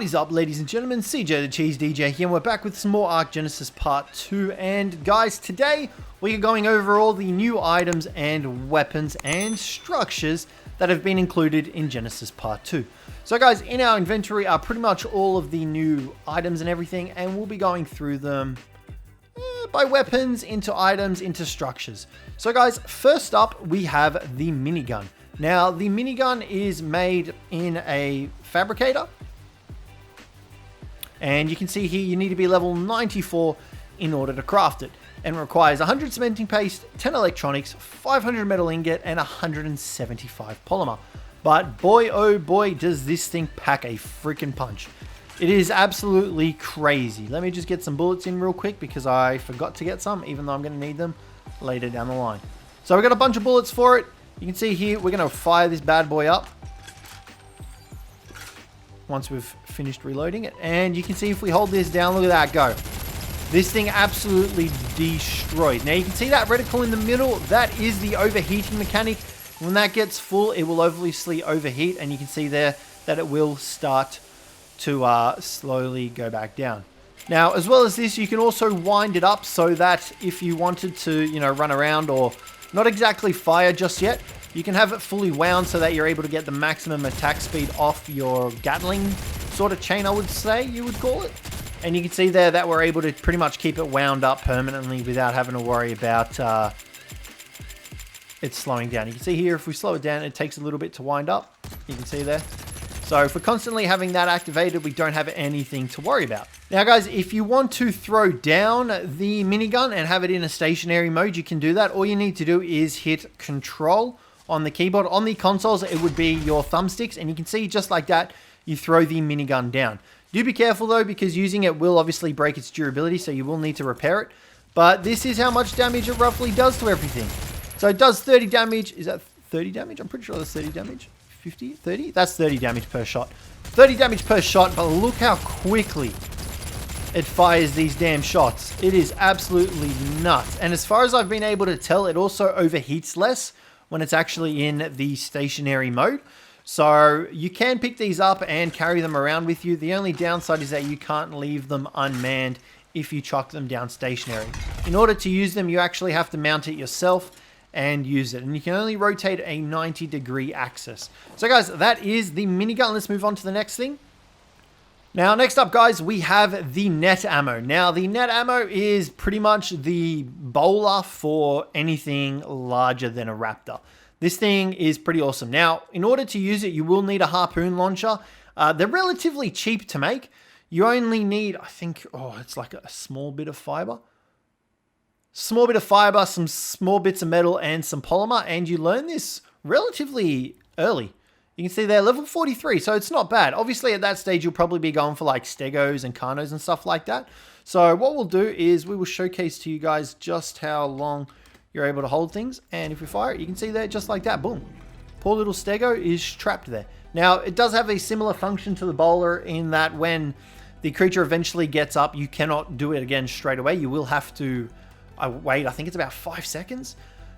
What is up, ladies and gentlemen? Cjthecheesedj here, and we're back with some more ARK Genesis Part 2. And guys, today we are going over all the new items and weapons and structures that have been included in Genesis Part 2. So guys, in our inventory are pretty much all of the new items and everything, and we'll be going through them by weapons, into items, into structures. So guys, first up we have the minigun. Now, the minigun is made in a fabricator. And you can see here you need to be level 94 in order to craft it. And it requires 100 cementing paste, 10 electronics, 500 metal ingot, and 175 polymer. But boy, oh boy, does this thing pack a freaking punch. It is absolutely crazy. Let me just get some bullets in real quick because I forgot to get some, even though I'm going to need them later down the line. So we've got a bunch of bullets for it. You can see here, we're going to fire this bad boy up once we've finished reloading it. And you can see if we hold this down, look at that go. This thing absolutely destroyed. Now you can see that reticle in the middle, that is the overheating mechanic. When that gets full, it will obviously overheat, and you can see there that it will start to slowly go back down. Now, as well as this, you can also wind it up so that if you wanted to, you know, run around or not exactly fire just yet, you can have it fully wound so that you're able to get the maximum attack speed off your Gatling sort of chain, I would say you would call it. And you can see there that we're able to pretty much keep it wound up permanently without having to worry about it slowing down. You can see here if we slow it down, it takes a little bit to wind up. You can see there. So if we're constantly having that activated, we don't have anything to worry about. Now guys, if you want to throw down the minigun and have it in a stationary mode, you can do that. All you need to do is hit Control on the keyboard. On the consoles, it would be your thumbsticks, and you can see just like that, you throw the minigun down. Do be careful though, because using it will obviously break its durability, so you will need to repair it. But this is how much damage it roughly does to everything. So it does 30 damage. Is that 30 damage? I'm pretty sure that's 30 damage. 50? 30? That's 30 damage per shot. 30 damage per shot, but look how quickly it fires these damn shots. It is absolutely nuts. And as far as I've been able to tell, it also overheats less when it's actually in the stationary mode. So you can pick these up and carry them around with you. The only downside is that you can't leave them unmanned if you chuck them down stationary. In order to use them, you actually have to mount it yourself and use it. And you can only rotate a 90-degree axis. So guys, that is the minigun. Let's move on to the next thing. Now, next up, guys, we have the net ammo. Now, the net ammo is pretty much the bowler for anything larger than a Raptor. This thing is pretty awesome. Now, in order to use it, you will need a harpoon launcher. They're relatively cheap to make. You only need, I think, it's like a small bit of fiber. Small bit of fiber, some small bits of metal, and some polymer. And you learn this relatively early. You can see they're level 43, so it's not bad. Obviously, at that stage, you'll probably be going for like stegos and Canoes and stuff like that. So what we'll do is we will showcase to you guys just how long you're able to hold things. And if we fire it, you can see there just like that. Boom. Poor little stego is trapped there. Now, it does have a similar function to the bowler in that when the creature eventually gets up, you cannot do it again straight away. You will have to wait, I think it's about 5 seconds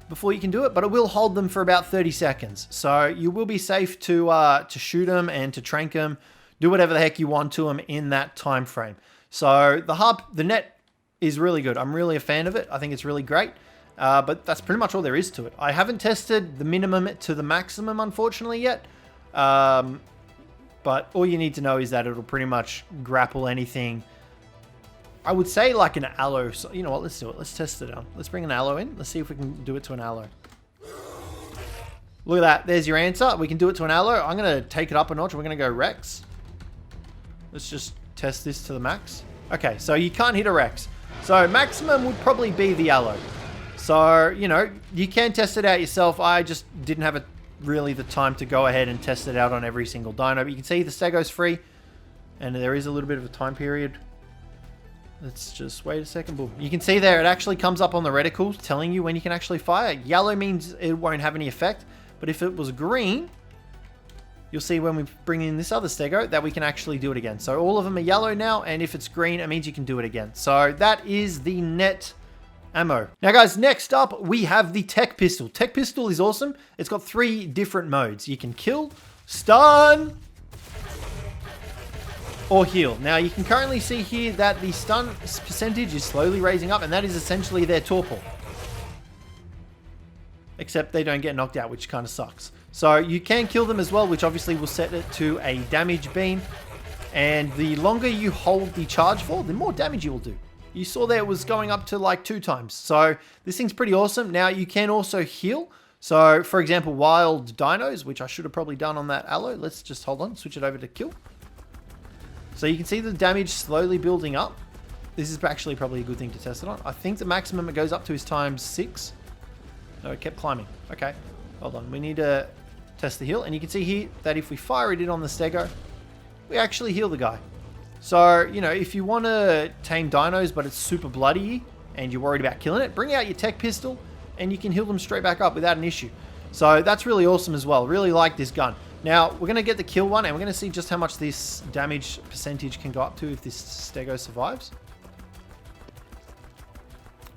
before you can do it, but it will hold them for about 30 seconds. So you will be safe to shoot them and to trank them, do whatever the heck you want to them in that time frame. So the net is really good. I'm really a fan of it. I think it's really great. But that's pretty much all there is to it. I haven't tested the minimum to the maximum, unfortunately, yet. But all you need to know is that it'll pretty much grapple anything. I would say like an aloe. So, you know what? Let's do it. Let's test it out. Let's bring an aloe in. Let's see if we can do it to an aloe. Look at that. There's your answer. We can do it to an aloe. I'm going to take it up a notch. We're going to go Rex. Let's just test this to the max. Okay, so you can't hit a Rex. So maximum would probably be the aloe. So, you know, you can test it out yourself. I just didn't have really the time to go ahead and test it out on every single dino. But you can see the stego's free. And there is a little bit of a time period. Let's just wait a second. Boom. You can see there, it actually comes up on the reticle telling you when you can actually fire. Yellow means it won't have any effect. But if it was green, you'll see when we bring in this other stego that we can actually do it again. So all of them are yellow now. And if it's green, it means you can do it again. So that is the net ammo. Now guys, next up we have the tech pistol. Tech pistol is awesome. It's got 3 different modes. You can kill, stun, or heal. Now you can currently see here that the stun percentage is slowly raising up, and that is essentially their torpor. Except they don't get knocked out, which kind of sucks. So you can kill them as well, which obviously will set it to a damage beam. And the longer you hold the charge for, the more damage you will do. You saw there it was going up to like 2 times. So this thing's pretty awesome. Now you can also heal. So for example, wild dinos, which I should have probably done on that allo. Let's just hold on, switch it over to kill. So you can see the damage slowly building up. This is actually probably a good thing to test it on. I think the maximum it goes up to is ×6. No, it kept climbing. Okay, hold on. We need to test the heal. And you can see here that if we fire it in on the stego, we actually heal the guy. So, you know, if you want to tame dinos, but it's super bloody and you're worried about killing it, bring out your tech pistol and you can heal them straight back up without an issue. So that's really awesome as well. Really like this gun. Now, we're going to get the kill one and we're going to see just how much this damage percentage can go up to if this stego survives.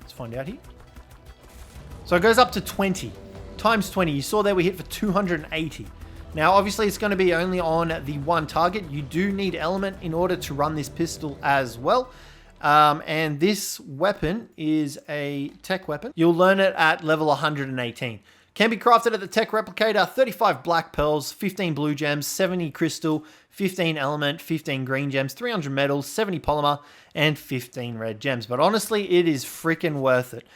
Let's find out here. So it goes up to 20 times 20. You saw there we hit for 280. Now, obviously, it's going to be only on the one target. You do need element in order to run this pistol as well. And this weapon is a tech weapon. You'll learn it at level 118. Can be crafted at the tech replicator. 35 black pearls, 15 blue gems, 70 crystal, 15 element, 15 green gems, 300 metals, 70 polymer, and 15 red gems. But honestly, it is freaking worth it.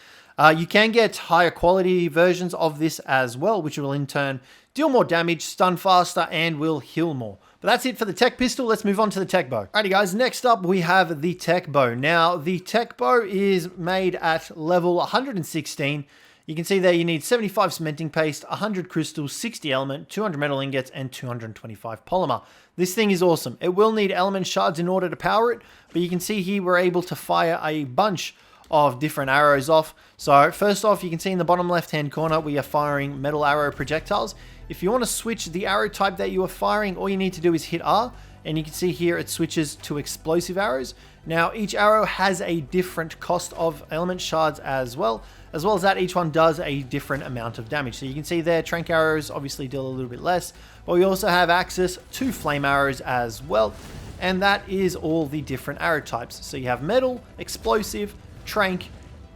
You can get higher quality versions of this as well, which will in turn deal more damage, stun faster, and will heal more. But that's it for the tech pistol. Let's move on to the tech bow. Alrighty guys, next up we have the tech bow. Now, the tech bow is made at level 116. You can see there you need 75 cementing paste, 100 crystals, 60 element, 200 metal ingots, and 225 polymer. This thing is awesome. It will need element shards in order to power it, but you can see here we're able to fire a bunch of different arrows off. So first off, you can see in the bottom left hand corner we are firing metal arrow projectiles. If you want to switch the arrow type that you are firing, all you need to do is hit R, and you can see here it switches to explosive arrows. Now each arrow has a different cost of element shards as well as that each one does a different amount of damage. So you can see there trank arrows obviously deal a little bit less, but we also have access to flame arrows as well, and that is all the different arrow types. So you have metal, explosive, trank,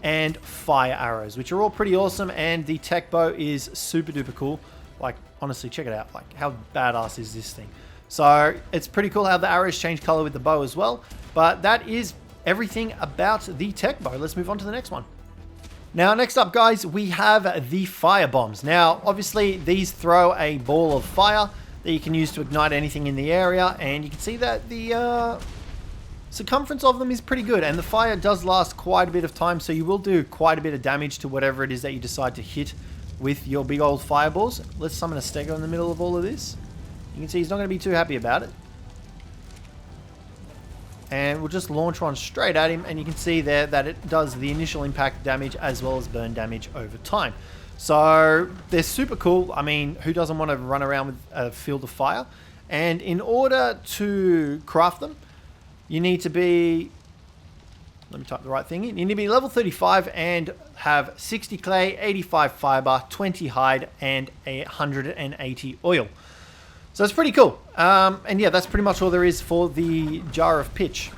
and fire arrows, which are all pretty awesome, and the tech bow is super duper cool. Like, honestly, check it out. Like, how badass is this thing? So it's pretty cool how the arrows change color with the bow as well. But that is everything about the tech bow. Let's move on to the next one. Now, next up, guys, we have the fire bombs. Now, obviously, these throw a ball of fire that you can use to ignite anything in the area, and you can see that the circumference of them is pretty good, and the fire does last quite a bit of time, so you will do quite a bit of damage to whatever it is that you decide to hit with your big old fireballs. Let's summon a stego in the middle of all of this. You can see he's not going to be too happy about it. And we'll just launch one straight at him, and you can see there that it does the initial impact damage as well as burn damage over time. So they're super cool. I mean, who doesn't want to run around with a field of fire? And in order to craft them, you need to be, let me type the right thing in. You need to be level 35 and have 60 clay, 85 fiber, 20 hide, and 180 oil. So it's pretty cool. And yeah, that's pretty much all there is for the jar of pitch.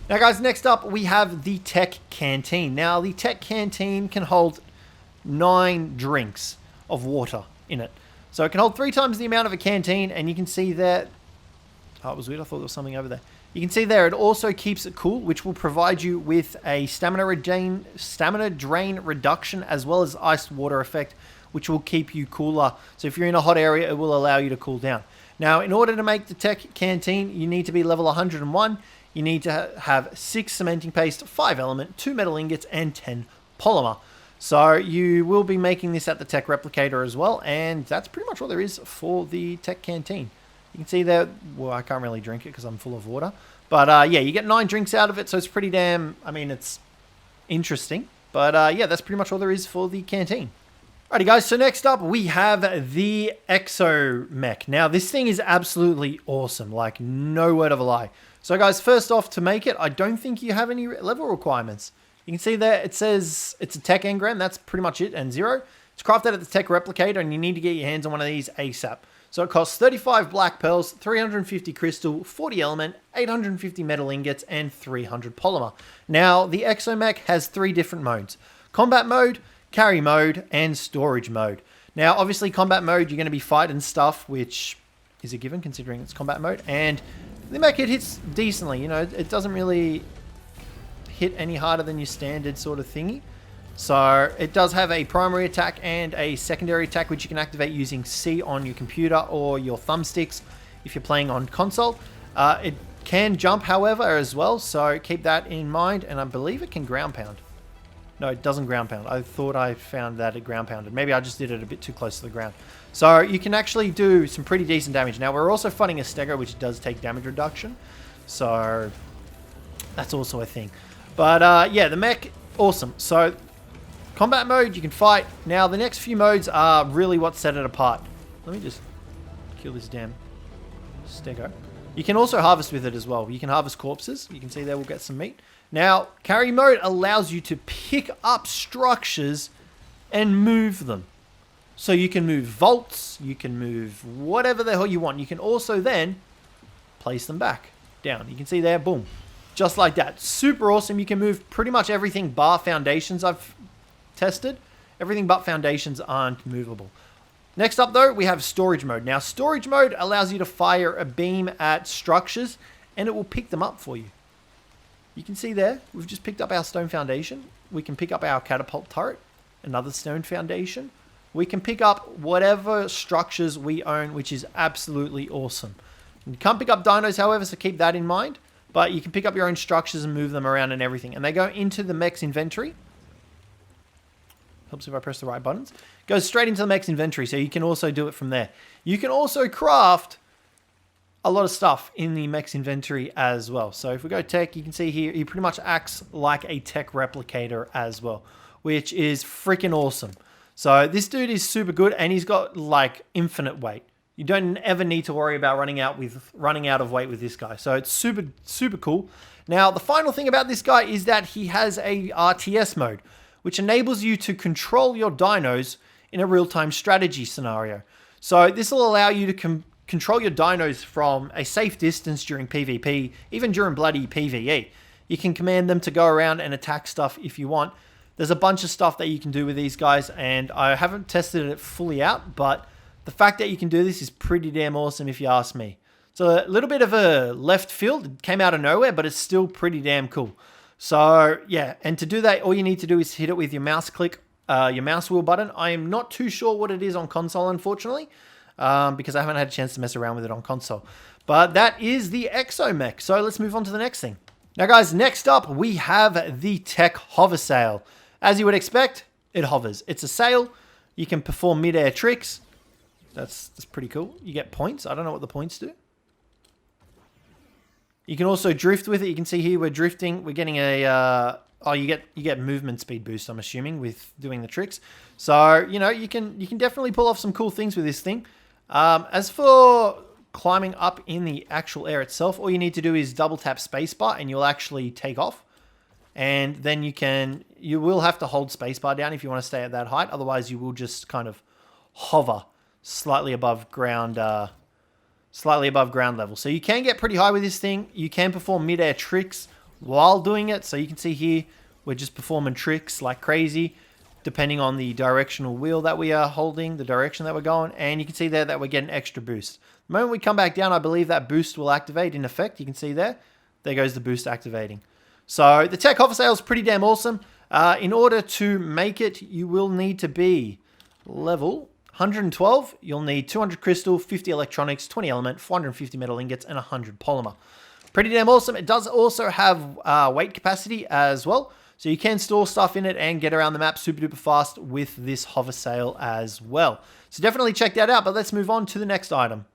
Now guys, next up we have the tech canteen. Now the tech canteen can hold 9 drinks of water in it. So it can hold 3 times the amount of a canteen, and you can see that, oh, it was weird, I thought there was something over there. You can see there it also keeps it cool, which will provide you with a stamina drain reduction as well as iced water effect, which will keep you cooler. So if you're in a hot area, it will allow you to cool down. Now, in order to make the tech canteen, you need to be level 101. You need to have 6 cementing paste, 5 element, 2 metal ingots, and 10 polymer. So you will be making this at the tech replicator as well, and that's pretty much all there is for the tech canteen. You can see there, well, I can't really drink it because I'm full of water. But yeah, you get 9 drinks out of it, so it's pretty damn, I mean, it's interesting. But yeah, that's pretty much all there is for the canteen. Alrighty guys, so next up we have the Exo Mech. Now this thing is absolutely awesome, like no word of a lie. So guys, first off, to make it, I don't think you have any level requirements. You can see there, it says it's a tech engram, that's pretty much it, and 0. It's crafted at the tech replicator, and you need to get your hands on one of these ASAP. So it costs 35 black pearls, 350 crystal, 40 element, 850 metal ingots, and 300 polymer. Now, the Exomech has 3 different modes: combat mode, carry mode, and storage mode. Now, obviously, combat mode, you're going to be fighting stuff, which is a given considering it's combat mode. And the mech, it hits decently. You know, it doesn't really hit any harder than your standard sort of thingy. So it does have a primary attack and a secondary attack, which you can activate using C on your computer or your thumbsticks if you're playing on console. It can jump, however, as well, so keep that in mind. And I believe it can ground pound. No, it doesn't ground pound. I thought I found that it ground pounded. Maybe I just did it a bit too close to the ground. So you can actually do some pretty decent damage. Now, we're also fighting a Stego, which does take damage reduction. So that's also a thing. But yeah, the mech, awesome. So combat mode, you can fight. Now, the next few modes are really what set it apart. Let me just kill this damn Stego. You can also harvest with it as well. You can harvest corpses. You can see there we'll get some meat. Now, carry mode allows you to pick up structures and move them. So you can move vaults, you can move whatever the hell you want. You can also then place them back down. You can see there, boom. Just like that. Super awesome. You can move pretty much everything bar foundations I've tested. Everything but foundations aren't movable. Next up though, we have storage mode. Now, storage mode allows you to fire a beam at structures and it will pick them up for you. You can see there, we've just picked up our stone foundation. We can pick up our catapult turret, another stone foundation. We can pick up whatever structures we own, which is absolutely awesome. You can't pick up dinos, however, so keep that in mind. But you can pick up your own structures and move them around and everything. And they go into the mech's inventory. Helps if I press the right buttons. Goes straight into the mech's inventory, so you can also do it from there. You can also craft a lot of stuff in the mech's inventory as well. So if we go tech, you can see here, he pretty much acts like a tech replicator as well, which is freaking awesome. So this dude is super good, and he's got like infinite weight. You don't ever need to worry about running out of weight with this guy. So it's super, super cool. Now, the final thing about this guy is that he has a RTS mode, which enables you to control your dinos in a real-time strategy scenario. So this will allow you to control your dinos from a safe distance during PvP, even during bloody PvE. You can command them to go around and attack stuff if you want. There's a bunch of stuff that you can do with these guys, and I haven't tested it fully out, but the fact that you can do this is pretty damn awesome if you ask me. So a little bit of a left field. It came out of nowhere, but it's still pretty damn cool. So yeah, and to do that, all you need to do is hit it with your mouse click, your mouse wheel button. I am not too sure what it is on console, unfortunately, because I haven't had a chance to mess around with it on console. But that is the Exomech. So let's move on to the next thing. Now guys, next up we have the Tech Hover Sail. As you would expect, it hovers. It's a sail. You can perform mid-air tricks. That's pretty cool. You get points. I don't know what the points do. You can also drift with it. You can see here we're drifting. We're getting a you get movement speed boost, I'm assuming, with doing the tricks. So, you know, you can definitely pull off some cool things with this thing. As for climbing up in the actual air itself, all you need to do is double tap spacebar and you'll actually take off. And then you will have to hold spacebar down if you want to stay at that height. Otherwise, you will just kind of hover slightly above ground level. So you can get pretty high with this thing. You can perform mid-air tricks while doing it. So you can see here, we're just performing tricks like crazy, depending on the directional wheel that we are holding, the direction that we're going. And you can see there that we're getting extra boost. The moment we come back down, I believe that boost will activate in effect. You can see there goes the boost activating. So the Tech Hover Sail is pretty damn awesome. In order to make it, you will need to be level 112. You'll need 200 crystal, 50 electronics, 20 element, 450 metal ingots, and 100 polymer. Pretty damn awesome. It does also have weight capacity as well. So you can store stuff in it and get around the map super duper fast with this hover sail as well. So definitely check that out, but let's move on to the next item.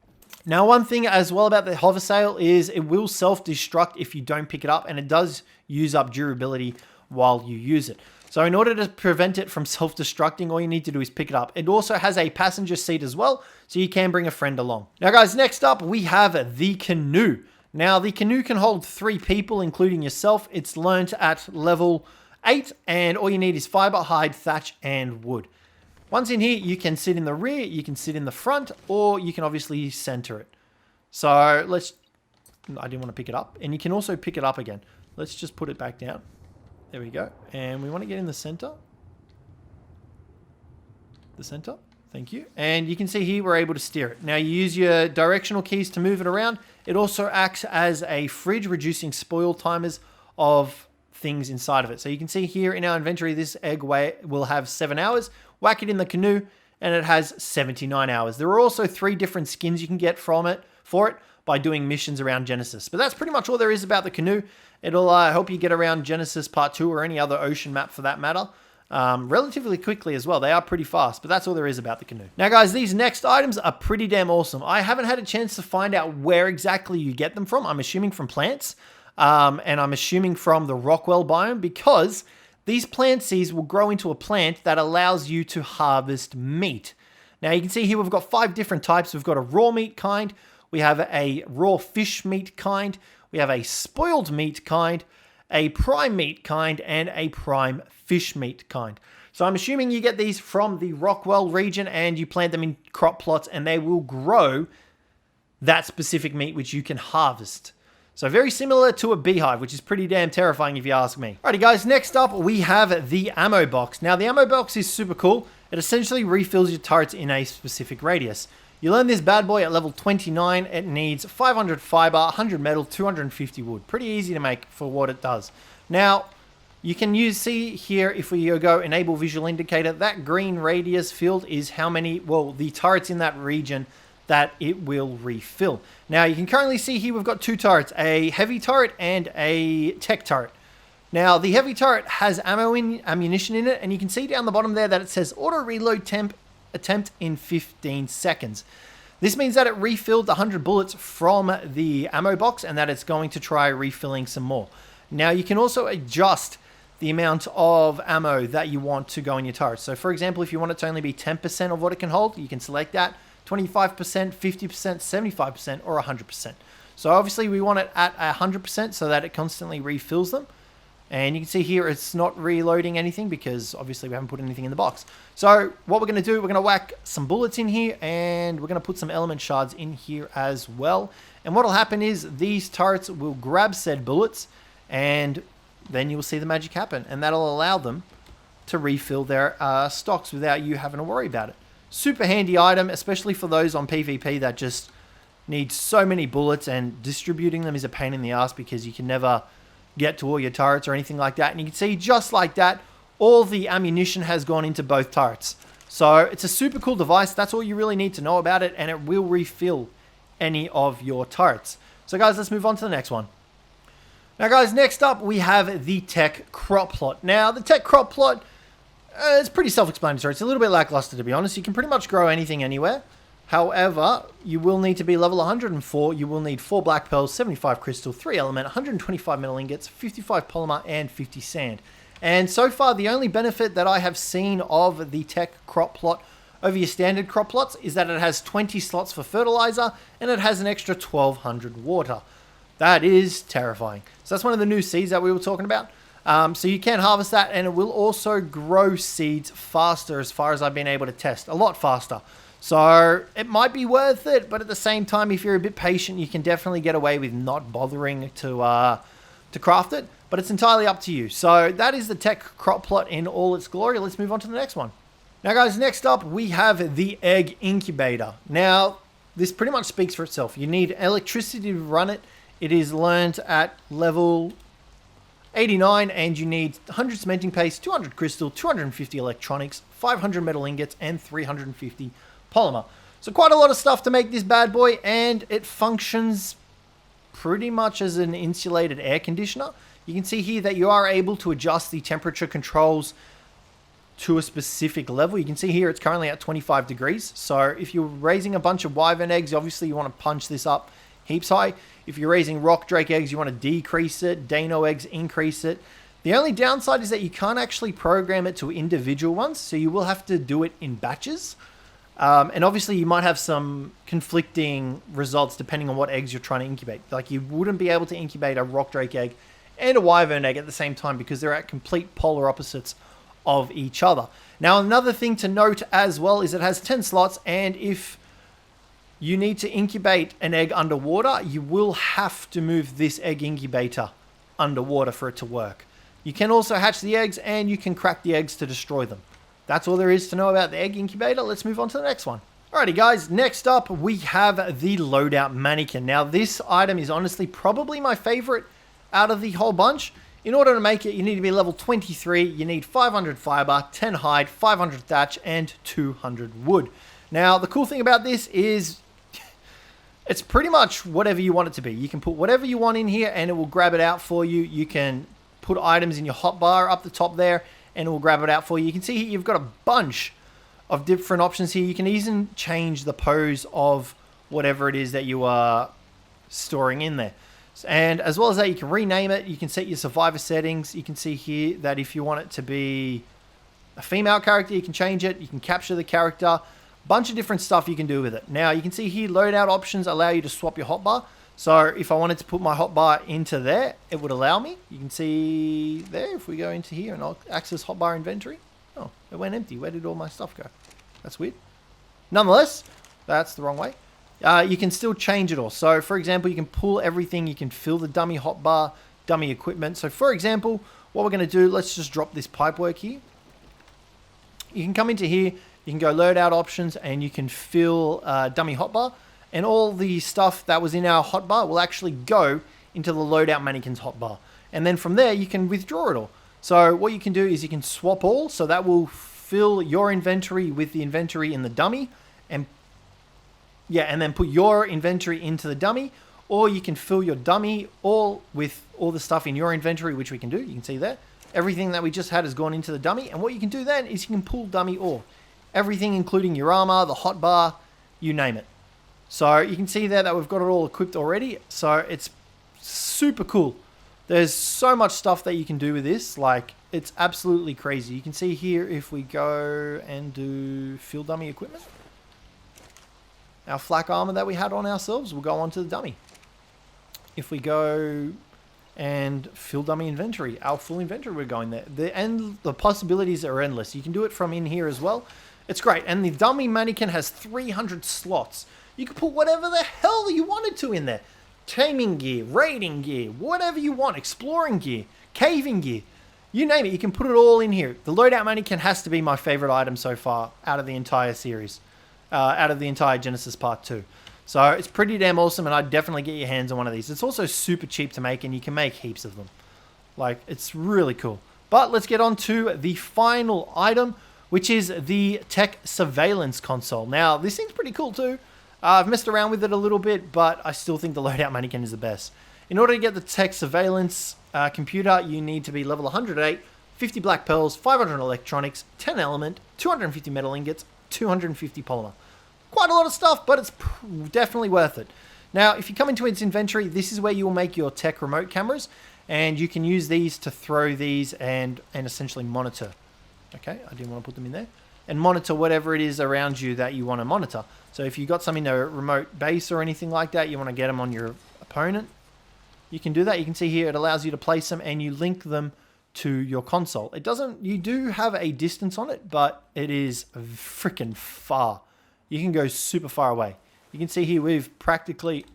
Now, one thing as well about the hover sail is it will self-destruct if you don't pick it up, and it does use up durability while you use it. So in order to prevent it from self-destructing, all you need to do is pick it up. It also has a passenger seat as well, so you can bring a friend along. Now guys, next up we have the Canoe. Now the Canoe can hold 3 people, including yourself. It's learnt at level 8, and all you need is fiber, hide, thatch, and wood. Once in here, you can sit in the rear, you can sit in the front, or you can obviously center it. So I didn't want to pick it up. And you can also pick it up again. Let's just put it back down. There we go. And we want to get in the center. The center. Thank you. And you can see here we're able to steer it. Now you use your directional keys to move it around. It also acts as a fridge, reducing spoil timers of things inside of it. So you can see here in our inventory, this egg will have 7 hours. Whack it in the Canoe and it has 79 hours. There are also 3 different skins you can get for it by doing missions around Genesis. But that's pretty much all there is about the Canoe. It'll help you get around Genesis Part 2 or any other ocean map for that matter. Relatively quickly as well. They are pretty fast, but that's all there is about the Canoe. Now guys, these next items are pretty damn awesome. I haven't had a chance to find out where exactly you get them from. I'm assuming from plants, and I'm assuming from the Rockwell biome, because these plant seeds will grow into a plant that allows you to harvest meat. Now you can see here we've got 5 different types. We've got a raw meat kind, we have a raw fish meat kind, we have a spoiled meat kind, a prime meat kind, and a prime fish meat kind. So I'm assuming you get these from the Rockwell region and you plant them in crop plots and they will grow that specific meat which you can harvest. So very similar to a beehive, which is pretty damn terrifying if you ask me. Alrighty guys, next up we have the ammo box. Now the ammo box is super cool. It essentially refills your turrets in a specific radius. You learn this bad boy at level 29. It needs 500 fiber, 100 metal, 250 wood. Pretty easy to make for what it does. Now, you can see here, if we go enable visual indicator, that green radius field is how many, well, the turrets in that region that it will refill. Now, you can currently see here we've got 2 turrets, a heavy turret and a tech turret. Now, the heavy turret has ammunition in it, and you can see down the bottom there that it says auto reload attempt in 15 seconds. This means that it refilled 100 bullets from the ammo box and that it's going to try refilling some more. Now you can also adjust the amount of ammo that you want to go in your turret. So for example, if you want it to only be 10% of what it can hold, you can select that, 25%, 50%, 75%, or 100%. So obviously we want it at 100% so that it constantly refills them. And you can see here it's not reloading anything because obviously we haven't put anything in the box. So what we're going to do, we're going to whack some bullets in here and we're going to put some element shards in here as well. And what will happen is these turrets will grab said bullets and then you will see the magic happen. And that'll allow them to refill their stocks without you having to worry about it. Super handy item, especially for those on PvP that just need so many bullets, and distributing them is a pain in the ass because you can never get to all your turrets or anything like that. And you can see just like that, all the ammunition has gone into both turrets. So it's a super cool device. That's all you really need to know about it, and it will refill any of your turrets. So guys, let's move on to the next one. Now guys, next up we have the tech crop plot. Now the tech crop plot, it's pretty self-explanatory. It's a little bit lackluster, to be honest. You can pretty much grow anything anywhere. However, you will need to be level 104. You will need 4 black pearls, 75 crystal, 3 element, 125 metal ingots, 55 polymer, and 50 sand. And so far, the only benefit that I have seen of the tech crop plot over your standard crop plots is that it has 20 slots for fertilizer and it has an extra 1200 water. That is terrifying. So that's one of the new seeds that we were talking about. So you can harvest that, and it will also grow seeds faster as far as I've been able to test. A lot faster. So it might be worth it, but at the same time, if you're a bit patient, you can definitely get away with not bothering to craft it. But it's entirely up to you. So that is the tech crop plot in all its glory. Let's move on to the next one. Now guys, next up we have the egg incubator. Now this pretty much speaks for itself. You need electricity to run it. It is learned at level 89, and you need 100 cementing paste, 200 crystal, 250 electronics, 500 metal ingots, and 350 polymer. So quite a lot of stuff to make this bad boy, and it functions pretty much as an insulated air conditioner. You can see here that you are able to adjust the temperature controls to a specific level. You can see here it's currently at 25 degrees. So if you're raising a bunch of wyvern eggs, obviously you want to punch this up heaps high. If you're raising rock drake eggs, you want to decrease it. Dano eggs, increase it. The only downside is that you can't actually program it to individual ones, so you will have to do it in batches. And obviously you might have some conflicting results depending on what eggs you're trying to incubate. Like you wouldn't be able to incubate a rock drake egg and a wyvern egg at the same time because they're at complete polar opposites of each other. Now, another thing to note as well is it has 10 slots, and if you need to incubate an egg underwater, you will have to move this egg incubator underwater for it to work. You can also hatch the eggs, and you can crack the eggs to destroy them. That's all there is to know about the egg incubator. Let's move on to the next one. Alrighty guys, next up we have the Loadout mannequin. Now this item is honestly probably my favorite out of the whole bunch. In order to make it, you need to be level 23, you need 500 fiber, 10 hide, 500 thatch, and 200 wood. Now the cool thing about this is it's pretty much whatever you want it to be. You can put whatever you want in here and it will grab it out for you. You can put items in your hotbar up the top there and it will grab it out for you. You can see here you've got a bunch of different options here. You can even change the pose of whatever it is that you are storing in there. And as well as that, you can rename it. You can set your survivor settings. You can see here that if you want it to be a female character, you can change it. You can capture the character. Bunch of different stuff you can do with it. Now, you can see here loadout options allow you to swap your hotbar. So if I wanted to put my hotbar into there, it would allow me. You can see there, if we go into here and I'll access hotbar inventory. Oh, it went empty. Where did all my stuff go? That's weird. Nonetheless, that's the wrong way. You can still change it all. So, for example, you can pull everything. You can fill the dummy hotbar, dummy equipment. So, for example, what we're going to do, let's just drop this pipework here. You can come into here. You can go loadout options and you can fill dummy hotbar. And all the stuff that was in our hotbar will actually go into the loadout mannequin's hotbar. And then from there, you can withdraw it all. So what you can do is you can swap all, so that will fill your inventory with the inventory in the dummy, and then put your inventory into the dummy, or you can fill your dummy all with all the stuff in your inventory, which we can do. You can see there, everything that we just had has gone into the dummy, and what you can do then is you can pull dummy all, everything including your armor, the hotbar, you name it. So you can see there that we've got it all equipped already, so it's super cool. There's so much stuff that you can do with this, like, it's absolutely crazy. You can see here, if we go and do fill dummy equipment, our flak armor that we had on ourselves will go onto the dummy. If we go and fill dummy inventory, our full inventory will go in there. The possibilities are endless. You can do it from in here as well. It's great. And the dummy mannequin has 300 slots. You can put whatever the hell you wanted to in there. Taming gear, raiding gear, whatever you want, exploring gear, caving gear, you name it, you can put it all in here. The loadout mannequin has to be my favorite item so far out of the entire series, out of the entire Genesis Part 2. So it's pretty damn awesome, and I'd definitely get your hands on one of these. It's also super cheap to make, and you can make heaps of them. Like, it's really cool. But let's get on to the final item, which is the tech surveillance console. Now, this thing's pretty cool too. I've messed around with it a little bit, but I still think the loadout mannequin is the best. In order to get the tech surveillance computer, you need to be level 108, 50 black pearls, 500 electronics, 10 element, 250 metal ingots, 250 polymer. Quite a lot of stuff, but it's definitely worth it. Now, if you come into its inventory, this is where you will make your tech remote cameras, and you can use these to throw these and essentially monitor. Okay, I didn't want to put them in there. And monitor whatever it is around you that you want to monitor. So if you've got some in a remote base or anything like that, you want to get them on your opponent, you can do that. You can see here it allows you to place them and you link them to your console. It doesn't, you do have a distance on it, but it is freaking far. You can go super far away. You can see here we've practically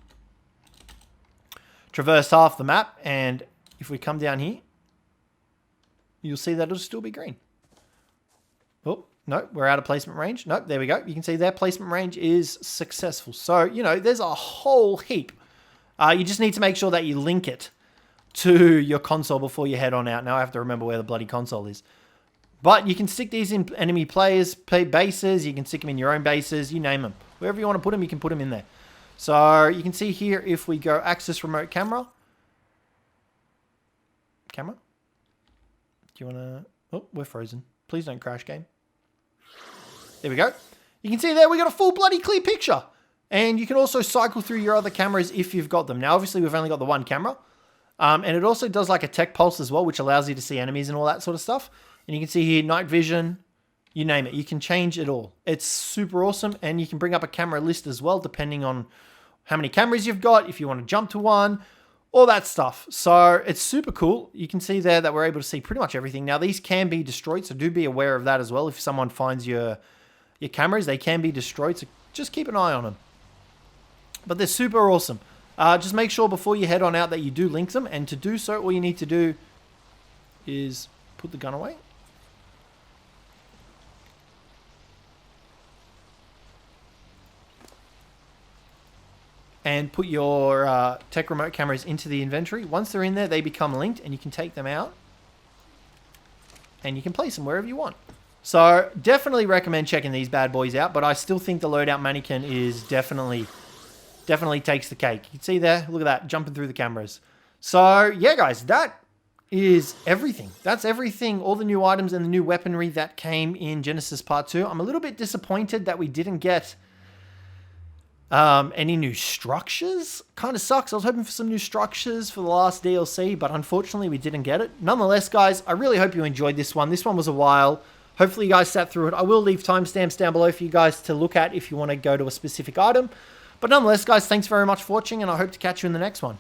traversed half the map, and if we come down here, you'll see that it'll still be green. Oh, no, we're out of placement range. Nope, there we go. You can see that placement range is successful. So, you know, there's a whole heap. You just need to make sure that you link it to your console before you head on out. Now I have to remember where the bloody console is. But you can stick these in enemy players' bases. You can stick them in your own bases. You name them. Wherever you want to put them, you can put them in there. So you can see here, if we go access remote camera. Camera? Do you want to... Oh, we're frozen. Please don't crash, game. There we go. You can see there we got a full bloody clear picture. And you can also cycle through your other cameras if you've got them. Now, obviously, we've only got the one camera. And it also does like a tech pulse as well, which allows you to see enemies and all that sort of stuff. And you can see here, night vision, you name it. You can change it all. It's super awesome. And you can bring up a camera list as well, depending on how many cameras you've got, if you want to jump to one, all that stuff. So it's super cool. You can see there that we're able to see pretty much everything. Now, these can be destroyed, so do be aware of that as well. If someone finds your cameras, they can be destroyed, so just keep an eye on them. But they're super awesome. Just make sure before you head on out that you do link them, and to do so, all you need to do is put the gun away. And put your tech remote cameras into the inventory. Once they're in there, they become linked, and you can take them out. And you can place them wherever you want. So, definitely recommend checking these bad boys out, but I still think the Loadout mannequin is definitely takes the cake. You can see there, look at that, jumping through the cameras. So, yeah, guys, that is everything. That's everything, all the new items and the new weaponry that came in Genesis Part 2. I'm a little bit disappointed that we didn't get any new structures. Kind of sucks. I was hoping for some new structures for the last DLC, but unfortunately we didn't get it. Nonetheless, guys, I really hope you enjoyed this one. This one was a while. Hopefully you guys sat through it. I will leave timestamps down below for you guys to look at if you want to go to a specific item. But nonetheless, guys, thanks very much for watching, and I hope to catch you in the next one.